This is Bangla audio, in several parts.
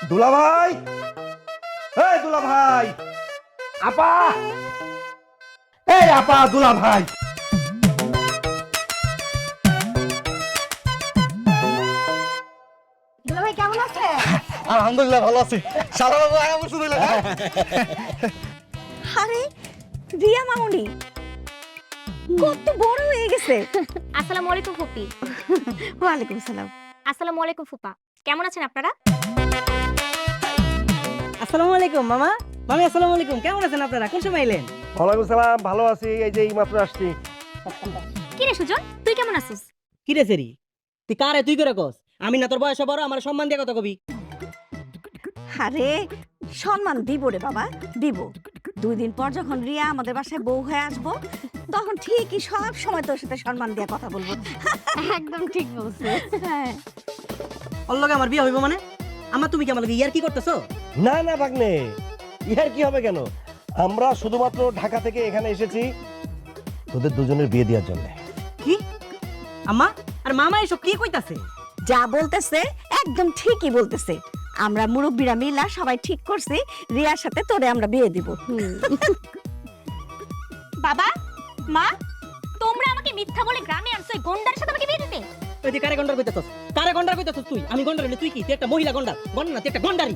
দুলা ভাই, এই দুলা ভাই, আপা, এই আপা, দুলা ভাই। দুলা ভাই কেমন আছে? আলহামদুলিল্লাহ ভালো আছি। সারা বাবু আয়া বসে দিলেন। আরে রিয়া মামুনি কত বড় হয়ে গেছে। আসসালামু আলাইকুম ফুপি। ওয়ালাইকুম সালাম। আসসালামু আলাইকুম ফুপা। কেমন আছেন আপনারা? আসসালামু আলাইকুম মামা। মামি আসসালামু আলাইকুম। কেমন আছেন আপনারা? কোন সময় এলেন? ওয়ালাইকুম সালাম, ভালো আছি। এই যে এইমাত্র আসছি। কি রে সুজন, তুই কেমন আছিস? কি রে সেরি, তুই কারে তুই করে কস? আমি না তোর বয়স বড়, আমার সম্মান দিয়ে কথা কবি। আরে সম্মান দিব রে বাবা, দিব। 2 দিন পর যখন রিয়া আমাদের বাসায় বউ হয়ে আসবো তখন ঠিকই সব সময় তোর সাথে সম্মান দিয়ে কথা বলবো। একদম ঠিক বলছিস। হ্যাঁ। ওর লগে আমার বিয়ে হইব মানে? আমার তুমি কি আমার লগে ইয়ার কি করতেছো? না না ভাগ্নে, ইহার কি হবে কেন? আমরা শুধুমাত্র ঢাকা থেকে এখানে এসেছি তোদের দুজনের বিয়ে দেওয়ার জন্য। কি আম্মা আর মামা এসব কি কইতাছে? যা বলতেছে একদম ঠিকই বলতেছে। আমরা মুরব্বীরা মিলা সবাই ঠিক করছি রিয়ার সাথে তোরে আমরা বিয়ে দিব। বাবা, মা, তোমরা আমাকে মিথ্যা বলে গ্রামে আনছো এই গন্ডার সাথে আমাকে বিয়ে দিতে? তুই কারে গন্ডার কইতাছস? কারে গন্ডার কইতাছস তুই? আমি গন্ডার হইলে তুই কি? তুই একটা মহিলা গন্ডার। গন্ডার না, তুই একটা গন্ডারি।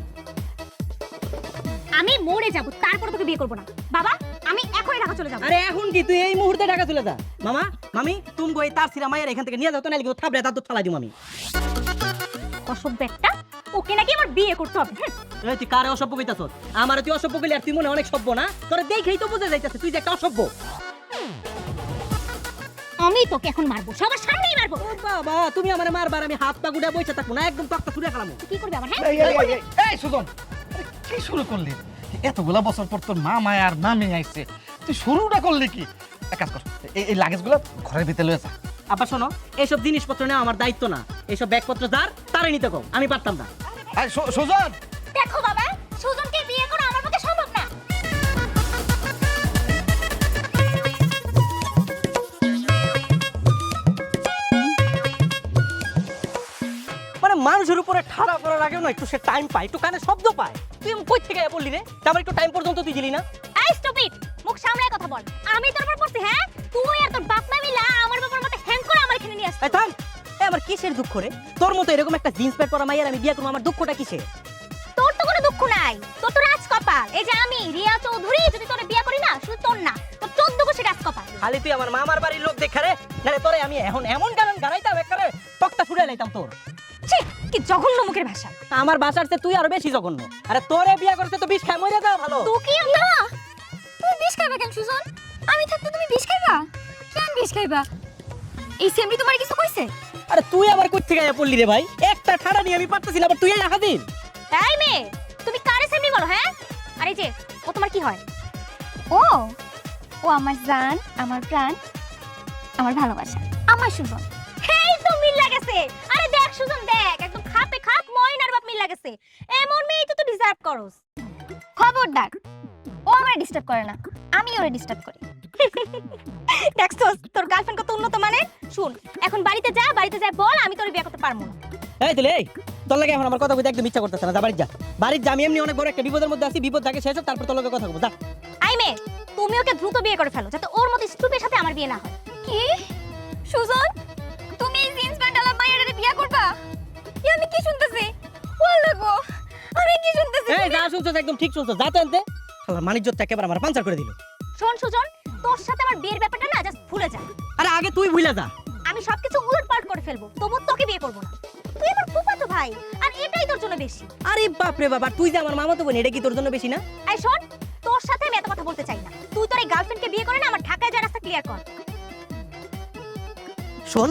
আমি মরে যাব তারপর তোকে বিয়ে করব না। বাবা, আমি এখনই ঢাকা চলে যাব। আরে এখন কি তুই এই মুহূর্তে ঢাকা চলে যা। মামা, মামি, তুমি গই তার সিরা মায়ের এখান থেকে নিয়ে যাও তো, নাইলে কিন্তু থাবড়ে দাঁত ফালাই দিম আমি। অসভ্য একটা, ওকে নাকি আমার বিয়ে করতে হবে। এই তুই কারে অসভ্য কইতাছস? আমারে তুই অসভ্য কইলে আর তুই মনে অনেক সভ্য না? তোরে দেখেই তো বুঝা যাইতাছে তুই যে একটা অসভ্য। আমি তোকে এখন মারবো, সবার সামনেই মারবো। ও বাবা, তুমি আমারে মারবার, আমি হাত পা গুড়া বইসা থাকবো না, একদম তক্তা ছুঁড়ে ফেলামু। কি করবে আবার? হ্যাঁ, এই, এই, এই, এই, এই সুজন, আরে কি শুরু করলি? এতগুলা বছর পর তোর মা মায় আর মামি আইছে, তুই শুরুটা করলি কি? এক কাজ কর, এই লাগেজগুলো ঘরের ভিতরে লয়ে যা। আবার শোনো, এইসব জিনিসপত্র নেওয়া আমার দায়িত্ব না। এইসব ব্যাগপত্র যার তারে নিতে কও, আমি পারতাম না। এই সুজন, দেখো বাবা, সুজনকে বিয়ে করা আমার পক্ষে সম্ভব না। মানে মানুষের উপরে ঠাড়া পড়ার আগেও না একটু সে টাইম পায়, একটু কানে শব্দ পায়। তুই এমন কই থেকে বললি রে? আমার একটু টাইম পর্যন্ত তুই দিলি না? এই স্টুপিড, মুখ সামলায় কথা বল। আমি তোর উপর পড়ছি? হ্যাঁ, তুই আর তোর বাপ মা মিলা আমার বাবার মতে হ্যাং করে আমার এখানে নিয়ে আসছিস। এই থাম, এই আমার কিসের দুঃখ রে? তোর মতো এরকম একটা জিন্স প্যান্ট পরা মাইয়ার আমি বিয়ে করবো, আমার দুঃখটা কিসে? তোর তো কোনো দুঃখ নাই, তোর তো রাজকপাল। এই যে আমি রিয়া চৌধুরী যদি তোরে বিয়ে করি না, শুধু তোর না, তোর 14 গোষ্ঠী রাজকপাল। খালি তুই আমার মামার বাড়ির লোক দেখে রে, নারে তোরে আমি এখন এমন গান গাড়াইতাম একবারে তক্তা ছুড়ে লাইতাম তোর। ছি, কি জঘন্য মুখের ভাষা। আমার বাসার চেয়ে তুই আরো বেশি জঘন্য। আরে তোরে বিয়ে করতে তো বিষ খাই মরে যাওয়া ভালো। তুই কি না, তুই বিষ খাইবা কেন সুজন? আমি থাকতে তুমি বিষ খাইবা? কেন বিষ খাইবা? এই সেমরি তোমার কিছু কইছে? আরে তুই আবার কই থেকে আয়া পড়লি রে ভাই? একটা ঠাড়া নিয়ে আমি পারতেছি না, আবার তুই আয়া হাজির। এই মেয়ে, তুমি কারে সেমরি বলো? হ্যাঁ, আরে যে ও তোমার কি হয়? ও ও আমার জান, আমার প্রাণ, আমার ভালোবাসা, আমার সুজন। হেই তো মিল লাগেছে। আরে দেখ সুজন, দেখ একদম খাপে খাপ ময়নার বাপ মিল লাগেছে। এমন মেয়ে তো তুই ডিজার্ভ করস। খবরদার, ও আমারে ডিস্টার্ব করে না, আমি ওরে ডিস্টার্ব করি। দেখছস তোর গার্লফ্রেন্ড কত উন্নত মানে? শুন, এখন বাড়িতে যা, বাড়িতে যা বল আমি তোরে বিয়ে করতে পারবো না। এই তুই এই তোর লাগে এখন আমার কথা কইতে একদম ইচ্ছা করতেছে না। যা বাড়ি যা, বাড়ি যা। আমি এমনি অনেক বড় একটা বিপদের মধ্যে আছি, বিপদ থাকে শেষ হোক তারপর তোর লগে কথা বলবো। যা। আই মেয়ে, তুমি ওকে দ্রুত বিয়ে করে ফেলো যাতে ওর মতো স্টুপের সাথে আমার বিয়ে না হয়। কি সুজন, তুমি এই জিন্স প্যান্টওয়ালা মাইয়ারে বিয়ে করবা? কি আমি কি শুনতেছি? ওয়াল্লাহ গো, আমি কি শুনতেছি? এই যা শুনছস একদম ঠিক শুনছস। যা তো এনতে। শালার মানিজ্জতটা একেবারে আমার পাঞ্চার করে দিল। শোন সুজন, তোর সাথে আমার বিয়ের ব্যাপারটা না জাস্ট ভুলে যা। আরে আগে তুই ভুলে যা। আমি সবকিছু উলটপালট করে ফেলবো, তবু তোকে বিয়ে করব না। তুই আমার ফুফাতো ভাই, আর এটাই তোর জন্য বেশি। আরে বাপ রে বাবা, তুই যে আমার মামাতো বোন, এটা কি তোর জন্য বেশি না? আই শোন, তোর সাথে আমি এত কথা বলতে চাই না। তুই তোর এই গার্লফ্রেন্ডকে বিয়ে করে না আমার ঢাকায় যাওয়ার রাস্তা ক্লিয়ার কর। শোন,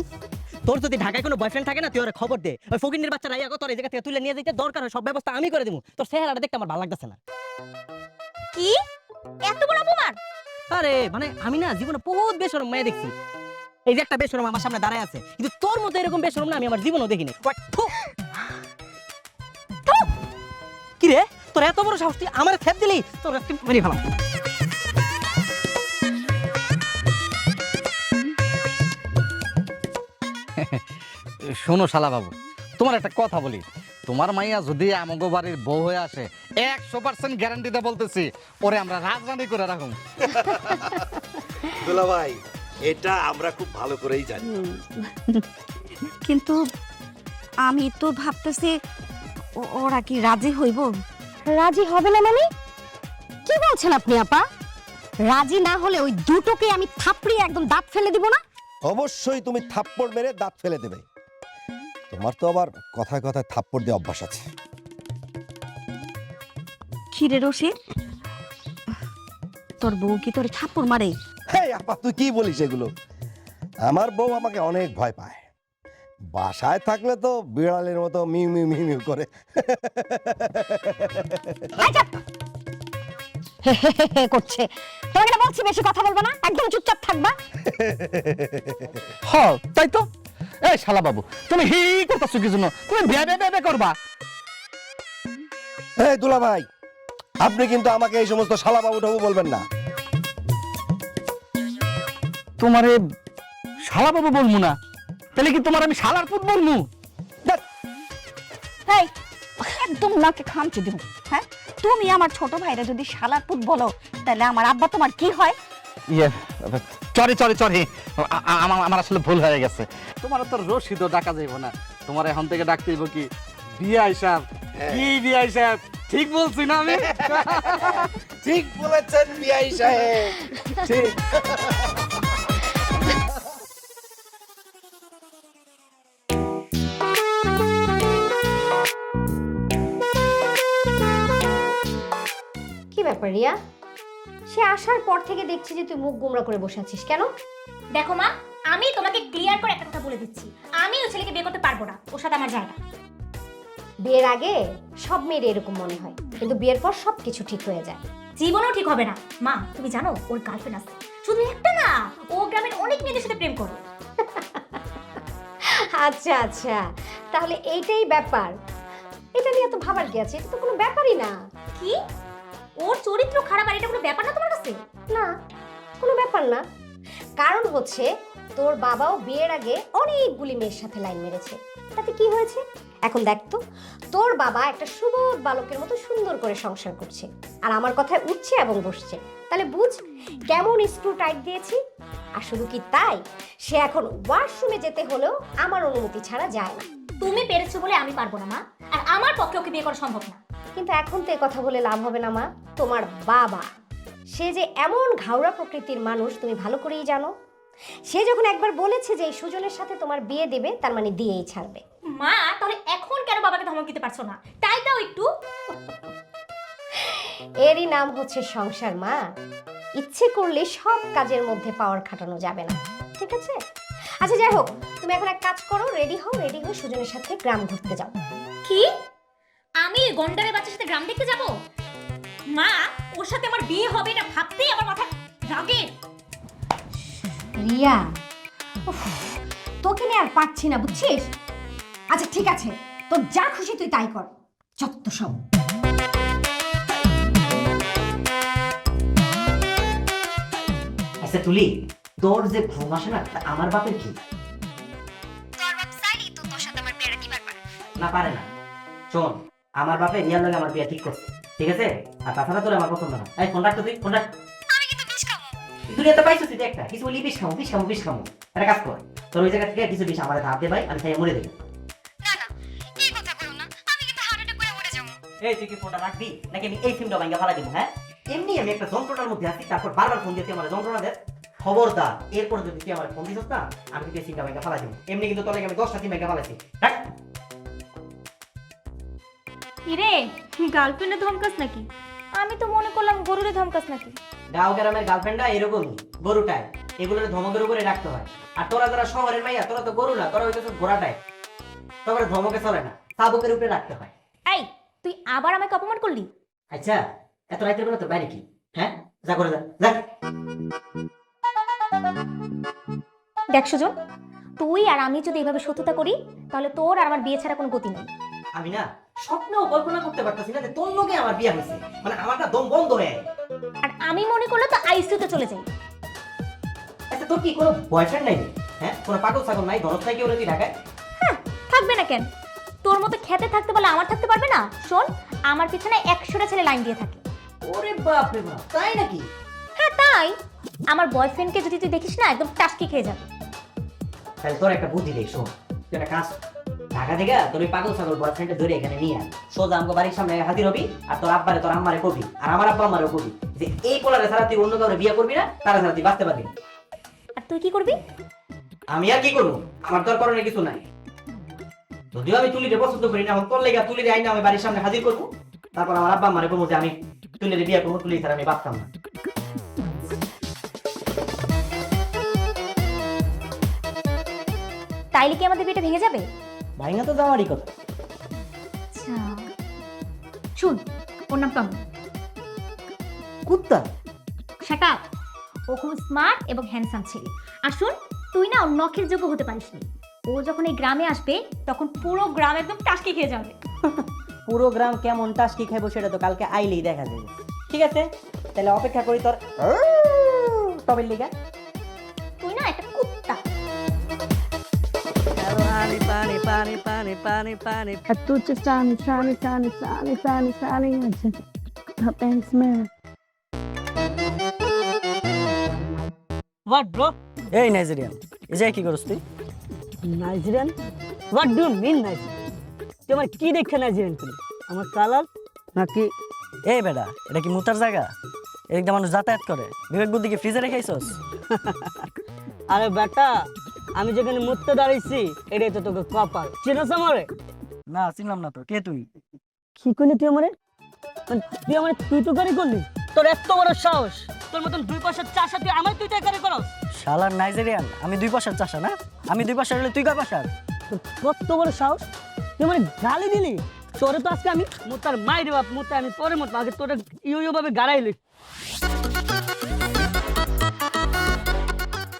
তোর যদি ঢাকায় কোনো বয়ফ্রেন্ড থাকে না, তুই ওরে খবর দে। ওই ফকিন্নির বাচ্চা রাইয়া তোর এই জায়গা থেকে তুলে নিয়ে যাইতে দরকার হয়, সব ব্যবস্থা আমি করে দেবো। তোর চেহারাটা দেখতে আমার ভালো লাগতেছে না। কি এত বড় অপমান? আরে মানে আমি না জীবনে বহুত বেশরম মেয়ে দেখছি। এই যে একটা বেশরম আমার সামনে দাঁড়ায় আছে, কিন্তু তোর মতো এরকম বেশরম না আমি আমার জীবনেও দেখিনি। কি রে, তোর এত বড় সাহস, তুই আমার খেপ দিলি? তোর একটু মেরে ফেলাম। শোনো শালা বাবু, তোমার একটা কথা বলি। তোমার মাইয়া যদি আমাগো বাড়ির বউ হয়ে আসে 100% গ্যারান্টিতে বলতেছি ওরে আমরা রাজরানি করে রাখুন। দুলা ভাই এটা আমরা খুব ভালো করেই জানি। কিন্তু আমি তো ভাবতেছি ওরা কি রাজি হইব? রাজি হবে না মানে কি বলছেন আপনি আপা? রাজি না হলে ওই দুটোকে আমি থাপড়িয়ে একদম দাঁত ফেলে দিব না? অবশ্যই তুমি থাপ্পড় মেরে দাঁত ফেলে দেবে। তোমার তো আবার কথায় কথায় থাপ্পড় দিয়ে অভ্যাস আছে। খিরে রশিদ, তোর বউ কি তোর থাপ্পড় মারে? হ্যাঁ আপা তুই কি বলিস এগুলো? আমার বউ আমাকে অনেক ভয় পায়। বাসায় থাকলে তো বিড়ালের মতো মিউ মিউ মিউ মিউ করে। করছে তোমাকে না বলছি বেশি কথা বলবা না, একদম চুপচাপ থাকবা। হ তাই তো। এই শালা বাবু তুমি হি করতেছো কি জন্য? তুমি ভেবে ভেবে করবা। এই দুলা ভাই আপনি কিন্তু আমাকে এই সমস্ত শালা বাবু টাবু বলবেন না। তোমারে শালা বাবু বলবো না, তাহলে কি তোমার আমি শালার পুত বলবো? এই একদম নাকে খামচে দিব। হ্যাঁ, তুমি আমার ছোট ভাইরা যদি শালার পুত বলো তাহলে আমার আব্বা তোমার কি হয়? ইয়ে চরে চরে চরে আমার আসলে ভুল হয়ে গেছে। তোমার তো রশিদও ডাকা যাইব না, তোমার এখন থেকে ডাকতে হইব কি বিআই সাহেব। কি বিআই সাহেব, ঠিক বলছি না আমি? ঠিক বলেছেন বিআই সাহেব, ঠিক। কি ব্যাপার রিয়া? সে আসার পর থেকে দেখছি যে তুই মুখ গোমড়া করে বসে আছিস কেন? দেখো মা, আমি তোমাকে ক্লিয়ার করে একটা কথা বলে দিচ্ছি, আমি ওই ছেলেকে বিয়ে করতে পারবো না, ওর সাথে আমার যায় না। বিয়ের আগে সব মেয়ের এরকম মনে হয়, কিন্তু বিয়ের পর সবকিছু ঠিক হয়ে যায়। জীবনেও ঠিক হবে না মা। তুমি জানো ওর গার্লফ্রেন্ড আছে, শুধু একটা না, ও গ্রামের অনেক মেয়েদের সাথে প্রেম করে। আচ্ছা আচ্ছা, তাহলে এইটাই ব্যাপার। এটা নিয়ে তো ভাবার কি আছে? এটা তো কোনো ব্যাপারই না। কি? ওর চরিত্র খারাপ আর এটা কোনো ব্যাপার না তোমার কাছে? না, কোনো ব্যাপার না। কারণ হচ্ছে তোর বাবাও বিয়ের আগে অনেকগুলি মেয়ের সাথে লাইন মেরেছে, তাতে কি হয়েছে? এখন দেখ তো, তোর বাবা একটা সুবোধ বালকের মতো সুন্দর করে সংসার করছে, আর আমার কথায় উঠছে এবং বসছে। তাহলে বুঝ কেমন স্ক্রু টাইট দিয়েছি। আর শুধু কি তাই, সে এখন ওয়াশরুমে যেতে হলেও আমার অনুমতি ছাড়া যায় না। তুমি পেরেছো বলে আমি পারবো না মা, আর আমার পক্ষে ওকে বিয়ে করা সম্ভব না। কিন্তু এখন তো এ কথা বলে লাভ হবে না মা। তোমার বাবা সে যে এমন ঘাওড়া প্রকৃতির মানুষ তুমি ভালো করেই জানো। সে যখন একবার বলেছে যে এই সুজনের সাথে তোমার বিয়ে দেবে, তার মানে দিয়েই ছাড়বে। মা তাহলে এখন কেন বাবাকে ধমক দিতে পারছো না? তাই দাও একটু। এরই নাম হচ্ছে সংসার মা। ইচ্ছে করলে সব কাজের মধ্যে পাওয়ার খাটানো যাবে না, ঠিক আছে? আচ্ছা যাই হোক, তুমি এখন এক কাজ করো, রেডি হও, রেডি হয়ে সুজনের সাথে গ্রাম ঘুরতে যাও। কি? আমি গন্ডারের বাচ্চার সাথে গ্রাম দেখতে যাব? মা, ওর সাথে আমার বিয়ে হবে এটা ভাবতেই আমার মাথা রাগে। রিয়া, উফ, তোকে নিয়ে আর পারছি না, বুঝছিস? আচ্ছা ঠিক আছে, তোর যা খুশি তুই তাই কর, যত সব। আচ্ছা তুলি, তোর যে ঘুম আসে না, তা আমার বাপের কি? তোর বাপ চাইলেই তো তোর সাথে আমার বিয়েটা দিবার পারে না, পারে না। শোন, আমার বাপে রিয়ার লগে আমার বিয়ে ঠিক করছে, ঠিক আছে? আর তাছাড়া তোর আমার পছন্দ না। এই ফোন রাখ তো, তুই ফোন রাখ। আমি কিন্তু বিষ খাবো। দুনিয়াতে পাইছিস তুই একটা, কিছু বলি বিষ খামো বিষ খামো বিষ খামো। একটা কাজ কর, তোর ওই জায়গা থেকে কিছু বিষ আমার ধাপ দে ভাই, আমি খাইয়ে মরে দেবো। না না, এই কথা বলো না, আমি কিন্তু হার্ট অ্যাটাক করে মরে যাবো। এই তুই কি ফোনটা রাখবি নাকি আমি এই ফিল্মটা ভাঙ্গা ফালা দিব? হ্যাঁ, এমনি আমি একটা যন্ত্রটার মধ্যে আছি, তারপর বারবার ফোন দিয়ে তুই আমার যন্ত্রণা দে। খবরদার এরপর যদি তুই আমার ফোন দিস না, আমি কিন্তু এই সিমটা ভাঙ্গা ফালা দিব। এমনি কিন্তু তোর লাগে আমি 10টা সিম ভাঙ্গা ফালাইছি। রাখ। কিরে, গার্লফ্রেন্ডে ধমকাস নাকি? আমি তো মনে করলাম গরুরে ধমকাস নাকি। গাঁও গ্রামের গার্লফ্রেন্ডটা এরকমই, গরুটাই। এগুলোর ধমকের উপরে রাখতে হয়। আর তোরা যারা শহরের মাইয়া, তোরা তো গরু না, তোরা হইতেছ ঘোড়াটাই। তারপরে ধমকে চলে না, শাবকের উপরে রাখতে হয়। এই, তুই আবার আমাকে অপমান করলি? আচ্ছা, এত রাতের বেলা তোর বাইরে কি? হ্যাঁ, যা করে যা যা। দেখ সুজন, তুই আর আমি যদি এভাবে শত্রুতা করি তাহলে তোর আর আমার বিয়ে ছাড়া কোনো গতি নেই। আমি না স্বপ্নেও কল্পনা করতে পারতাছি না যে তোর লগে আমার বিয়ে হয়েছে। মানে আমারটা দম বন্ধ হয়ে। আর আমি মনে করলে তো আইসিইউতে চলে যাই। আচ্ছা, তোর কি কোনো বয়ফ্রেন্ড নাই? হ্যাঁ, কোনো পাগল ছাগল নাই, ধরত নাই কেউ তুই ঢাকায়? হ্যাঁ, থাকবে না কেন? তোর মতো খেতে থাকতে পারলে আমার থাকতে পারবে না? শোন, আমার পিছনে 100টা ছেলে লাইন দিয়ে থাকে। ওরে বাপ রে বাপ, তাই নাকি? হ্যাঁ তাই। আমার বয়ফ্রেন্ডকে যদি তুই দেখিস না, একদম টাসকি খেয়ে যাবে। তাহলে তোর একটা বুদ্ধি দেই, শোন, তুই একটা কাজ ঢাকা থেকে তোর ওই পাগল ছাগল বয়ফ্রেন্ডে ধরে এখানে নিয়ে আয়, সোজা আমাকে বাড়ির সামনে হাজির হবি, আর তোর আব্বারে তোর আম্মারে কবি, আর আমার আব্বা আম্মারে কবি যে এই পোলারে ছাড়া তুই অন্য কাউরে বিয়ে করবি না, তারা ছাড়া তুই বাঁচতে পারবি না। আর তুই কি করবি? আমি আর কি করবো, আমার তো আর করণের কিছু নাই। যদিও আমি তুলিরে পছন্দ করি না, এখন তোর লেগে তুলিরে আইনা আমি বাড়ির সামনে হাজির করবো, তারপর আমার আব্বা আম্মারে বলবো যে আমি তুলিরে বিয়ে করবো, তুলি ছাড়া আমি বাঁচতাম না। তাইলে কি আমাদের বিয়েটা ভেঙে যাবে? ভাইঙ্গা তো যাওয়ারই কথা। আচ্ছা শুন, ওর নাম টমি। কুত্তা? Shut up. ও খুব স্মার্ট এবং হ্যান্ডসাম ছেলে। আর শুন, তুই না ওর নখের যোগ্য হতে পারিসনি। ও যখন এই গ্রামে আসবে তখন পুরো গ্রাম একদম টাসকি খেয়ে যাবে। পুরো গ্রাম কেমন টাসকি খাইবো সেটা তো কালকে আইলেই দেখা যাবে। ঠিক আছে, তাহলে অপেক্ষা করি তোর টবের লিগা। তুই না একটা কুত্তা। What bro? এই নাইজেরিয়ান, এই যে কি করছ তুই? Nigerian? What do you mean Nigerian? তুই আমার কি দেখে নাইজেরিয়ান করি? আমার কালার নাকি? এই বেটা, এটা কি মুতার জায়গা? এদিক দিয়ে মানুষ যাতায়াত করে, বিবেক বুদ্ধি কি ফ্রিজে রেখেছস? আরে বেটা, আমি যেখানে মুততে দাঁড়িয়েছি এটাই তো তোকে কপাল। চিনস আমারে? না চিনলাম না তো, কে তুই? কি করলি তুই আমারে? তুই আমারে তুই তো গাড়ি করলি? তোর এত বড় সাহস, তোর মতন 2 পয়সার চাষা তুই আমার তুই গাড়ি করস? শালার নাইজেরিয়ান, আমি 2 পয়সার চাষা না? আমি 2 পয়সার হলে তুই কয় পয়সার? তোর কত বড় সাহস, তুই আমারে গালি দিলি? তোরে তো আজকে আমি মুতার মাইরে বাপ, মুতে আমি পরে মত আগে তোরে ইউ ভাবে গাড়াইলি।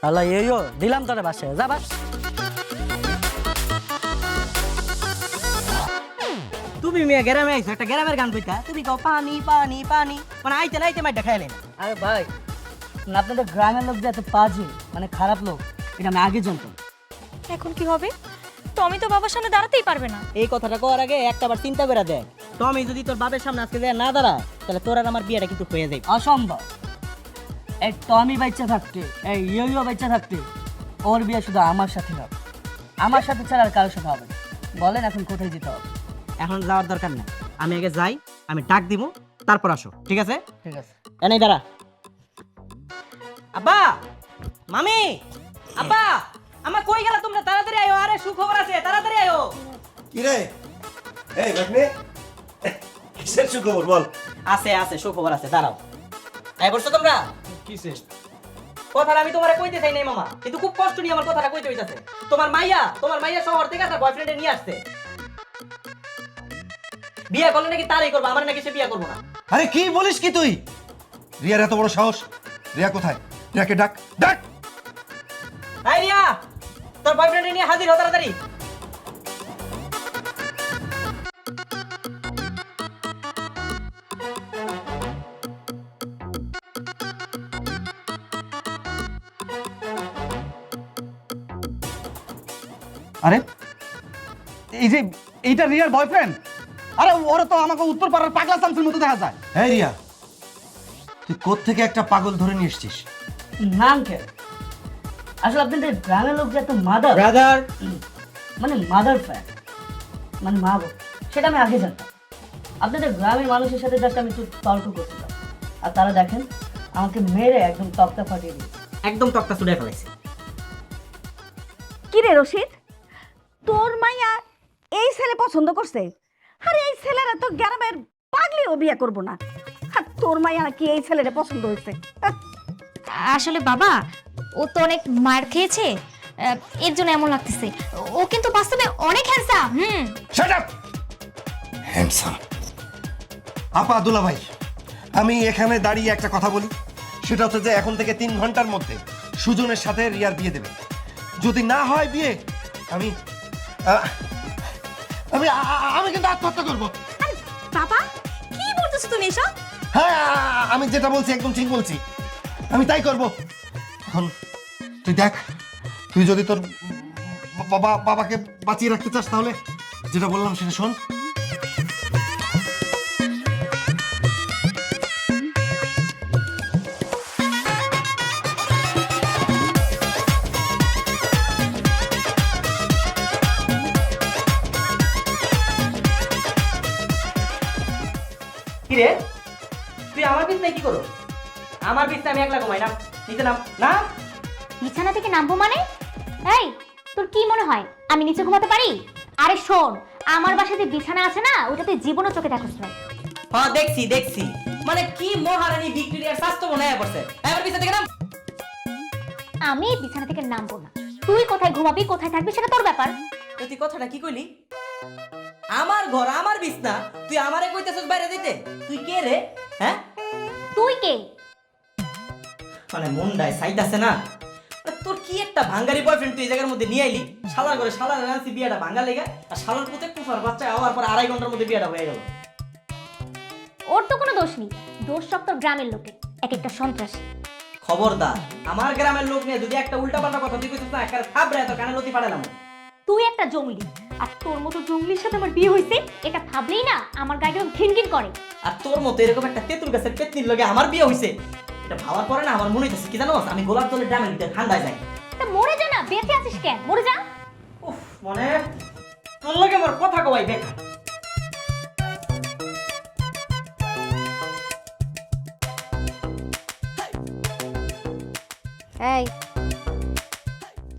আল্লাহ ইয়ো দিলাম তোরে বাসায়, যা বাস। তুমি মেয়ে গ্রামে আইছো, একটা গ্রামের গান কইতা, তুমি কও পানি পানি পানি, মানে আইতে নাইতে মাইটা খাইলে না। আরে ভাই, আপনাদের গ্রামের লোক যে এত পাজি, মানে খারাপ লোক, এটা আমি আগে জানতাম। এখন কি হবে? টমি তো বাবার সামনে দাঁড়াতেই পারবে না। এই কথাটা কওয়ার আগে একটাবার চিন্তা করে দেখ, টমি যদি তোর বাপের সামনে আজকে যায় না দাঁড়ায়, তাহলে তোর আর আমার বিয়েটা কিন্তু হয়ে যাবে। অসম্ভব। এই টমি বাচ্চা থাকতে, এই ইয়ো বাচ্চা থাকতে, ওর বিয়ে শুধু আমার সাথে হবে। আমার সাথে ছাড়া আর কারোর সাথে হবে না। বলেন এখন কোথায় যেতে হবে? এখন যাওয়ার দরকার নাই, আমি আগে যাই, আমি ডাক দিব, তারপর আসো, ঠিক আছে? ঠিক আছে। এনেই দাঁড়া। আব্বা, মামি, আব্বা, আমার কই গেলা তোমরা? তাড়াতাড়ি আয়ো, আরে সুখবর আছে, তাড়াতাড়ি আয়ো। কি রে? এই ভাগ্নে, কিসের সুখবর বল? আছে আছে, সুখবর আছে, দাঁড়াও। আয় বসছো তোমরা? কিসে? কথাটা আমি তোমারে কইতে চাই নাই মামা, কিন্তু খুব কষ্ট নিয়ে আমার কথাটা কইতে হইতাছে। তোমার মাইয়া শহর থেকে তার বয়ফ্রেন্ডে নিয়ে আসছে। বিয়ে করলে নাকি তারই করবো, আমার নাকি সে বিয়ে করবো না। আরে কি বলিস কি তুই? রিয়ার এত বড় সাহস? রিয়া কোথায়? রিয়াকে ডাক, ডাক। এই রিয়া, তোর বয়ফ্রেন্ডে নিয়ে হাজির হ তাড়াতাড়ি। আরে এই যে এইটা রিয়ার বয়ফ্রেন্ড? আরে ওরা তো আমাকে উত্তর পাড়ার পাগলা চামচের মতো দেখা যায়। হ্যাঁ রিয়া, তুই কোত্থেকে একটা পাগল ধরে নিয়ে এসছিস? না আঙ্কেল, আসলে আপনাদের গ্রামের লোক যে এত মাদার, ব্রাদার, মানে মাদার ফ্যান, মানে মা বাবা, সেটা আমি আগে জানতাম। আপনাদের গ্রামের মানুষের সাথে জাস্ট আমি একটু তর্ক করছিলাম, আর তারা দেখেন আমাকে মেরে একদম তক্তা ফাটিয়ে দিয়েছে। একদম তক্তা চুড়ে ফেলাইছে। কি রে রশিদ, তোর মাইয়া এই ছেলে পছন্দ করছে? আরে এই ছেলেরা তো গ্রামের পাগলিও বিয়ে করবো না, আর তোর মাইয়া কি এই ছেলেটা পছন্দ হয়েছে? আসলে বাবা, ও তো অনেক মার খেয়েছে, এর জন্য এমন লাগতেছে। ও কিন্তু বাস্তবে অনেক হ্যান্ডসাম। Shut up! হ্যান্ডসাম? আপা দুলাভাই, আমি এখানে দাঁড়িয়ে একটা কথা বলি, সেটা হচ্ছে যে এখন থেকে 3 ঘন্টার মধ্যে সুজনের সাথে রিয়ার বিয়ে দেবে। যদি না হয় বিয়ে, আমি আমি আমি কিন্তু আত্মহত্যা করবো। আরে বাবা, কি বলতেছো তুমি এসব? হ্যাঁ, আমি যেটা বলছি একদম ঠিক বলছি, আমি তাই করব। এখন তুই দেখ, তুই যদি তোর বাবাকে বাঁচিয়ে রাখতে চাস তাহলে যেটা বললাম সেটা শোন। কি রে, তুই আমার বিছনায় কি করো? আমার বিছনায় আমি একলা ঘুমাই না, নিচে নাম না। বিছানা থেকে নামবো মানে? এই, তোর কি মনে হয় আমি নিচে ঘুমাতে পারি? আরে শোন, আমার বাসায় যে বিছানা আছে না, ওটা তুই জীবনও চোখে দেখোস না। হ্যাঁ দেখছি দেখছি, মানে কি মহারানী ভিক্টোরিয়ার স্বাস্থ্য মনে হয় পড়ছে। আমার বিছনা থেকে নাম। আমি বিছানা থেকে নামবো না। তুই কোথায় ঘুমাবি, কোথায় থাকবি সেটা তোর ব্যাপার। তুই কথাটা কি কইলি? আমার ঘর আমার বিছনা, তুই আমারে কইতেছস বাইরে দিতে? তুই কে রে? হ্যাঁ, তুই কে? মানে মুন্ডায় সাইড আছে না। তোর কি একটা ভাঙ্গারি বয়ফ্রেন্ড তুই এই জায়গার মধ্যে নিয়ে আইলি? শালার ঘরে শালার রান্সি বিয়াটা ভাঙ্গা লেগে, আর শালার পুতে কুফার বাচ্চা হওয়ার পর 2.5 ঘন্টার মধ্যে বিয়াটা হয়ে গেল। ওর তো কোনো দোষ নেই, দোষ সব তোর গ্রামের লোকের, এক একটা সন্ত্রাসী। খবরদার, আমার গ্রামের লোক নিয়ে যদি একটা উল্টাপাল্টা কথা তুই কইছিস না, একেবারে থাবড়ে তো কানে লতি পাড়ালাম। তুই একটা জঙ্গলি, আর তোর মতো জঙ্গলির সাথে আমার বিয়ে হয়েছে, এটা ভাবলেই না আমার গায়ে ঘিনঘিন করে। আর তোর মতো এরকম একটা তেঁতুল গাছের পেতনির লগে আমার বিয়ে হইছে, এটা ভাবার পরে না আমার মনে হইতেছে কি জানো, আমি গোলাপ জলের ড্রামের ভিতরে ঠান্ডায় যাই। তা মরে যা না, বেঁচে আছিস কেন? মরে যা। উফ, মানে তোর লগে আমার কথা কই বেকার। এই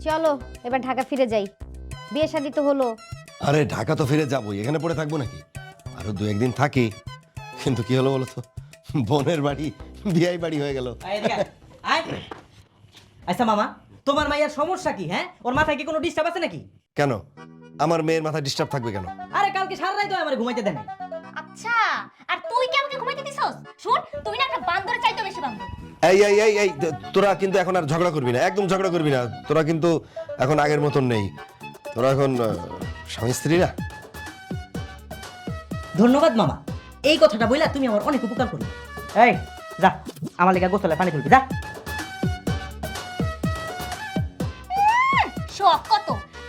চলো এবার ঢাকা ফিরে যাই, বিয়ে শাদী তো হলো। আরে ঢাকা তো ফিরে যাবোই, এখানে পড়ে থাকবো নাকি? আরো 2-1 দিন থাকি। কিন্তু কি হলো বলো তো, বোনের বাড়ি বিয়াই বাড়ি হয়ে গেল। আয় এদিকে আয়। আচ্ছা মামা, তোমার মাইয়ার সমস্যা কি? হ্যাঁ, ওর মাথায় কি কোনো ডিস্টার্ব আছে নাকি? কেন আমার মেয়ের মাথায় ডিস্টার্ব থাকবে কেন? আরে কালকে সারা রাত আমার ঘুমাইতে দেয় নাই। আচ্ছা, আর তুই কি আমাকে ঘুমাইতে দিছস? শুন, তুই না একটা বান্দরের চাইতে বেশি বান্দর। এই এই এই এই তোরা কিন্তু এখন আর ঝগড়া করবি না, একদম ঝগড়া করবি না। তোরা কিন্তু এখন আগের মতন নেই, তোরা এখন স্বামী স্ত্রী না। ধন্যবাদ মামা, এই কথাটা বইলা তুমি আমার অনেক উপকার করলে। এই যা, আমার লেগে গোসলে পানি তুলবি, যা। শখ কত,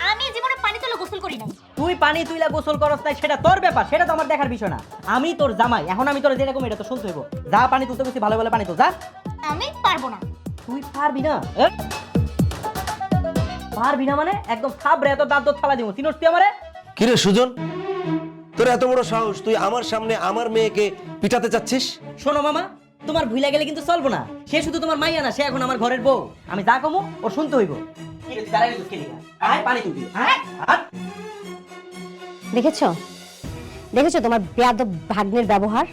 আমি জীবনে পানি তুলে গোসল করি নাই। তুই পানি তুইলা গোসল করস নাই সেটা তোর ব্যাপার, সেটা তো আমার দেখার বিষয় না। আমি তোর জামাই, এখন আমি তোর যেরকম এটা তো শুনতে হইব। যা পানি তুলতে গেছি, ভালো ভালো পানি তুল, যা। আমি পারবো না। তুই পারবি না? পারবি না মানে একদম থাবড়ে এত দাঁত ফালা দিব। চিনোস তুই আমারে? কিরে সুজন, তোর এত বড় সাহস, তুই আমার সামনে আমার মেয়েকে পিটাতে চাচ্ছিস? শোনো মামা, তোমার ভুলে গেলে কিন্তু চলবো না। সে শুধু তোমার মাইয়া না, সে এখন আমার ঘরের বউ। আমি যা কমু ওর শুনতে হইব। পানি তুলবি। দেখেছো দেখেছো তোমার বেয়াদব ভাগ্নের ব্যবহার?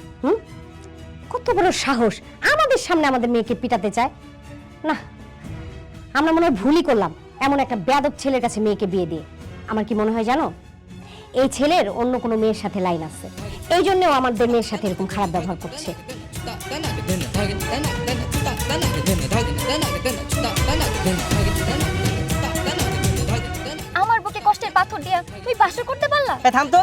কত বড় সাহস, আমাদের সামনে আমাদের মেয়েকে পিটাতে চায়। না, আমরা মনে হয় ভুলই করলাম এমন একটা বেয়াদব ছেলের কাছে মেয়েকে বিয়ে দিয়ে। আমার কি মনে হয় জানো, এই ছেলের অন্য কোনো মেয়ের সাথে লাইন আছে, এই জন্যও আমাদের মেয়ের সাথে এরকম খারাপ ব্যবহার করছে। আমার বুকে কষ্টের পাথর দিয়া তুই বাসর করতে পারলা? থাম তো,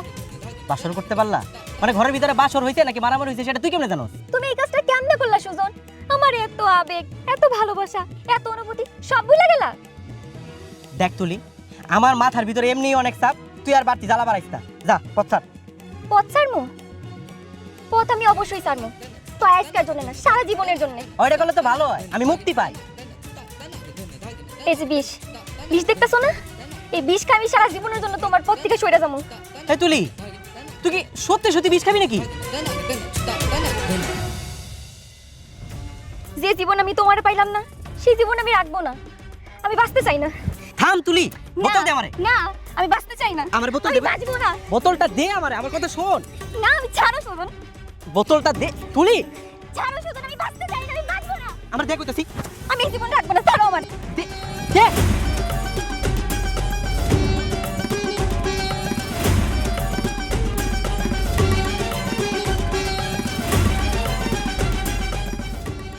বাসর করতে পারলা মানে ঘরের ভিতরে বাসর হইছে নাকি মারামারি হইছে সেটা তুই কেমনে জানোস? তুমি এই কাজটা কেমনে করলা সুজন? আমার এত আবেগ, এত ভালোবাসা, এত অনুভূতি সব ভুলে গেলা? দেখ তুলি, আমার মাথার ভিতরে এমনি অনেক চাপ, তুই আর বাড়তি জ্বালা বাড়াইস না। যা পথ ছাড়। পথ ছাড়মু? পথ আমি অবশ্যই ছাড়মু, তো আজকের জন্য না, সারা জীবনের জন্য। ওইটা করলে তো ভালো হয়, আমি মুক্তি পাই। এই যে বিষ, বিষ দেখতেছো না? এই বিষ খাই আমি সারা জীবনের জন্য তোমার পথ থেকে সরে যাবো। এই তুলি, তুই কি সত্যি সত্যি বিষ খাবি নাকি? যে জীবন আমি তোমার পাইলাম না, সেই জীবন আমি রাখবো না। আমি বাঁচতে চাই না। থাম তুলি, বোতল দে আমারে। না, আমি বাঁচতে চাই না। আমার বোতল আমি দে। বাঁচবো না। বোতলটা দে আমারে, আমার কথা শোন। না, আমি ছাড়ো সুজন। বোতলটা দে তুলি। ছাড়ো সুজন, আমি বাঁচতে চাই না, আমি বাঁচবো না। আমরা দেখ কইতাছি। আমি এই জীবন রাখবো না, ছাড়ো আমার। দে দে।